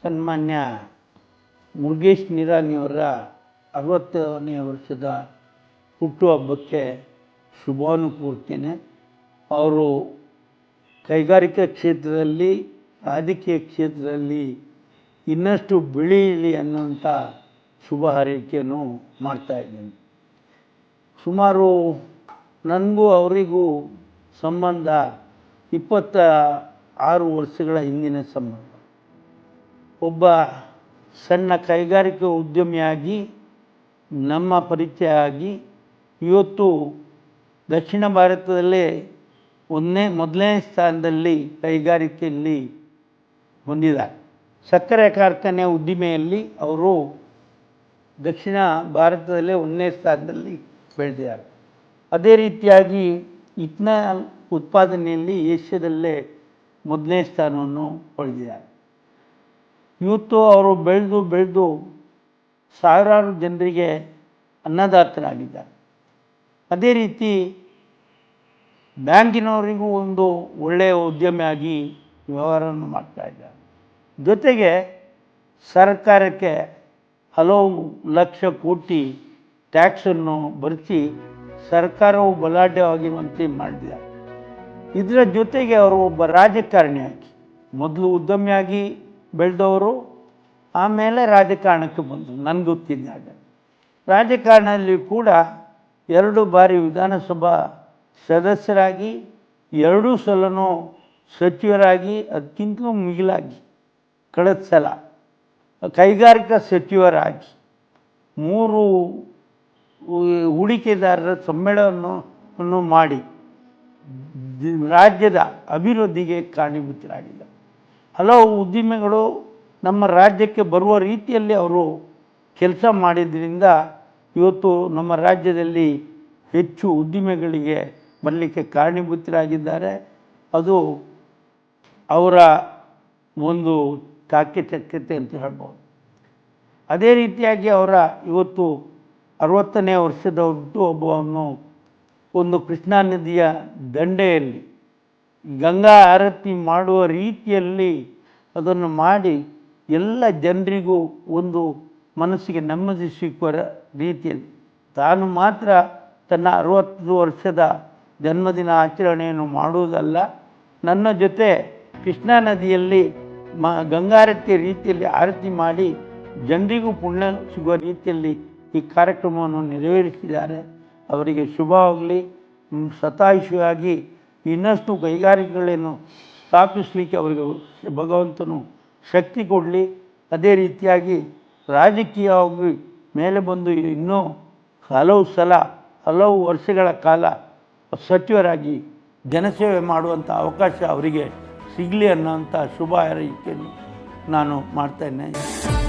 ಸನ್ಮಾನ್ಯ ಮುರುಗೇಶ್ ನಿರಾಣಿಯವರ 60ನೇ ವರ್ಷದ ಹುಟ್ಟುಹಬ್ಬಕ್ಕೆ ಶುಭವನ್ನು ಕೋರ್ತೇನೆ. ಅವರು ಕೈಗಾರಿಕಾ ಕ್ಷೇತ್ರದಲ್ಲಿ, ರಾಜಕೀಯ ಕ್ಷೇತ್ರದಲ್ಲಿ ಇನ್ನಷ್ಟು ಬೆಳೀಲಿ ಅನ್ನೋಂಥ ಶುಭ ಹಾರೈಕೆಯನ್ನು ಮಾಡ್ತಾಯಿದ್ದೇನೆ. ಸುಮಾರು ನನಗೂ ಅವರಿಗೂ ಸಂಬಂಧ 26 ವರ್ಷಗಳ ಹಿಂದಿನ ಸಂಬಂಧ. ಒಬ್ಬ ಸಣ್ಣ ಕೈಗಾರಿಕಾ ಉದ್ಯಮಿಯಾಗಿ ನಮ್ಮ ಪರಿಚಯ ಆಗಿ ಇವತ್ತು ದಕ್ಷಿಣ ಭಾರತದಲ್ಲೇ ಮೊದಲನೇ ಸ್ಥಾನದಲ್ಲಿ ಕೈಗಾರಿಕೆಯಲ್ಲಿ ಹೊಂದಿದ್ದಾರೆ. ಸಕ್ಕರೆ ಕಾರ್ಖಾನೆ ಉದ್ದಿಮೆಯಲ್ಲಿ ಅವರು ದಕ್ಷಿಣ ಭಾರತದಲ್ಲೇ 1ನೇ ಸ್ಥಾನದಲ್ಲಿ ಬೆಳೆದಿದ್ದಾರೆ. ಅದೇ ರೀತಿಯಾಗಿ ಇಥನಾಲ್ ಉತ್ಪಾದನೆಯಲ್ಲಿ ಏಷ್ಯಾದಲ್ಲೇ 1ನೇ ಸ್ಥಾನವನ್ನು ಪಡೆದಿದ್ದಾರೆ. ಇವತ್ತು ಅವರು ಬೆಳೆದು ಸಾವಿರಾರು ಜನರಿಗೆ ಅನ್ನದಾತರಾಗಿದ್ದಾರೆ. ಅದೇ ರೀತಿ ಬ್ಯಾಂಕಿನವರಿಗೂ ಒಂದು ಒಳ್ಳೆಯ ಉದ್ಯಮಿಯಾಗಿ ವ್ಯವಹಾರವನ್ನು ಮಾಡ್ತಾಯಿದ್ದಾರೆ. ಜೊತೆಗೆ ಸರ್ಕಾರಕ್ಕೆ ಹಲವು ಲಕ್ಷ ಕೋಟಿ ಟ್ಯಾಕ್ಸನ್ನು ಭರಿಸಿ ಸರ್ಕಾರವು ಬಲಾಢ್ಯವಾಗಿರುವಂತೆ ಮಾಡಿದ್ದಾರೆ. ಇದರ ಜೊತೆಗೆ ಅವರು ಒಬ್ಬ ರಾಜಕಾರಣಿಯಾಗಿ, ಮೊದಲು ಉದ್ಯಮಿಯಾಗಿ ಬೆಳೆದವರು, ಆಮೇಲೆ ರಾಜಕಾರಣಕ್ಕೆ ಬಂದರು. ನನಗೆ ಗೊತ್ತಿದ್ದಾಗ ರಾಜಕಾರಣದಲ್ಲಿ ಕೂಡ 2 ಬಾರಿ ವಿಧಾನಸಭಾ ಸದಸ್ಯರಾಗಿ, 2 ಸಲನೂ ಸಚಿವರಾಗಿ, ಅದಕ್ಕಿಂತಲೂ ಮಿಗಿಲಾಗಿ ಕಳೆದ ಸಲ ಕೈಗಾರಿಕಾ ಸಚಿವರಾಗಿ 3 ಹೂಡಿಕೆದಾರರ ಸಮ್ಮೇಳನವನ್ನು ಮಾಡಿ ರಾಜ್ಯದ ಅಭಿವೃದ್ಧಿಗೆ ಕಾರಣೀಭೂತರಾಗಿದ್ದಾರೆ. ಹಲವು ಉದ್ದಿಮೆಗಳು ನಮ್ಮ ರಾಜ್ಯಕ್ಕೆ ಬರುವ ರೀತಿಯಲ್ಲಿ ಅವರು ಕೆಲಸ ಮಾಡಿದ್ರಿಂದ ಇವತ್ತು ನಮ್ಮ ರಾಜ್ಯದಲ್ಲಿ ಹೆಚ್ಚು ಉದ್ದಿಮೆಗಳಿಗೆ ಬರಲಿಕ್ಕೆ ಕಾರಣೀಭೂತರಾಗಿದ್ದಾರೆ. ಅದು ಅವರ ಒಂದು ಚಾಕಚಕ್ಯತೆ ಅಂತ ಹೇಳ್ಬೋದು. ಅದೇ ರೀತಿಯಾಗಿ ಅವರ ಇವತ್ತು 60ನೇ ವರ್ಷದ ಹುಟ್ಟುಹಬ್ಬವನ್ನು ಒಂದು ಕೃಷ್ಣಾ ನದಿಯ ದಂಡೆಯಲ್ಲಿ ಗಂಗಾ ಆರತಿ ಮಾಡುವ ರೀತಿಯಲ್ಲಿ ಅದನ್ನು ಮಾಡಿ ಎಲ್ಲ ಜನರಿಗೂ ಒಂದು ಮನಸ್ಸಿಗೆ ನೆಮ್ಮದಿ ಸಿಕ್ಕುವ ರೀತಿಯಲ್ಲಿ ತಾನು ಮಾತ್ರ ತನ್ನ 60 ವರ್ಷದ ಜನ್ಮದಿನ ಆಚರಣೆಯನ್ನು ಮಾಡುವುದಲ್ಲ, ನನ್ನ ಜೊತೆ ಕೃಷ್ಣಾ ನದಿಯಲ್ಲಿ ಗಂಗಾರತಿ ರೀತಿಯಲ್ಲಿ ಆರತಿ ಮಾಡಿ ಜನರಿಗೂ ಪುಣ್ಯ ಸಿಗುವ ರೀತಿಯಲ್ಲಿ ಈ ಕಾರ್ಯಕ್ರಮವನ್ನು ನೆರವೇರಿಸಿದ್ದಾರೆ. ಅವರಿಗೆ ಶುಭವಾಗಲಿ. ಶತಾಯುಷಿಯಾಗಿ ಇನ್ನಷ್ಟು ಕೈಗಾರಿಕೆಗಳನ್ನು ಸ್ಥಾಪಿಸಲಿಕ್ಕೆ ಅವರಿಗೆ ಭಗವಂತನು ಶಕ್ತಿ ಕೊಡಲಿ. ಅದೇ ರೀತಿಯಾಗಿ ರಾಜಕೀಯವಾಗಿ ಮೇಲೆ ಬಂದು ಇನ್ನೂ ಹಲವು ವರ್ಷಗಳ ಕಾಲ ಸಚಿವರಾಗಿ ಜನಸೇವೆ ಮಾಡುವಂಥ ಅವಕಾಶ ಅವರಿಗೆ ಸಿಗಲಿ ಅನ್ನೋಂಥ ಶುಭ ಹಾರೈಕೆಯನ್ನು ನಾನು ಮಾಡ್ತಾಯಿದ್ದೇನೆ.